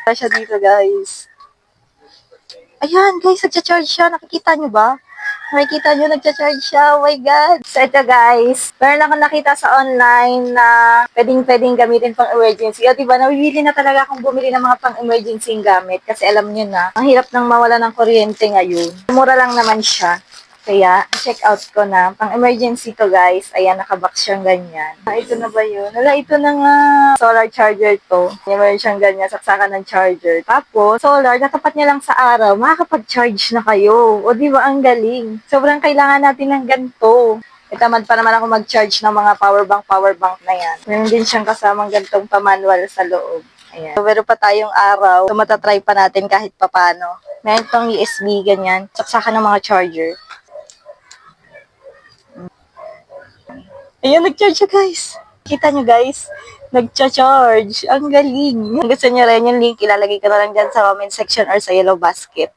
Siya dito, guys. Ayan, guys, nagcha-charge siya. Nakikita nyo ba? Nakikita nyo, nagcha-charge siya. Oh my God. So, ito, guys. Meron ako nakita sa online na pwedeng gamitin pang emergency. O, diba, nabibili na talaga akong bumili ng mga pang emergency gamit. Kasi alam nyo na, ang hirap nang mawala ng kuryente ngayon. Mura lang naman siya. Kaya, check out ko na. Pang emergency to, guys. Ayan, nakabox siyang ganyan. Ito na ba yun? Wala, ito na nga. Solar charger to. Meron siyang ganyan, saksakan ng charger. Tapos, solar, natapat niya lang sa araw, makakapag-charge na kayo. O, di ba, ang galing. Sobrang kailangan natin ng ganito. Tamad pa naman ako mag-charge ng mga power bank na yan. Meron din siyang kasamang gantong pa-manual sa loob. Ayan. So, meron pa tayong araw. So, matatry pa natin kahit papano. Meron tong USB, ganyan. Saksakan ng mga charger. Ayan, nag-charge siya, guys. Kita nyo, guys. Nag-charge. Ang galing. Kung gusto nyo rin yung link, ilalagay ko na lang dyan sa comment section or sa yellow basket.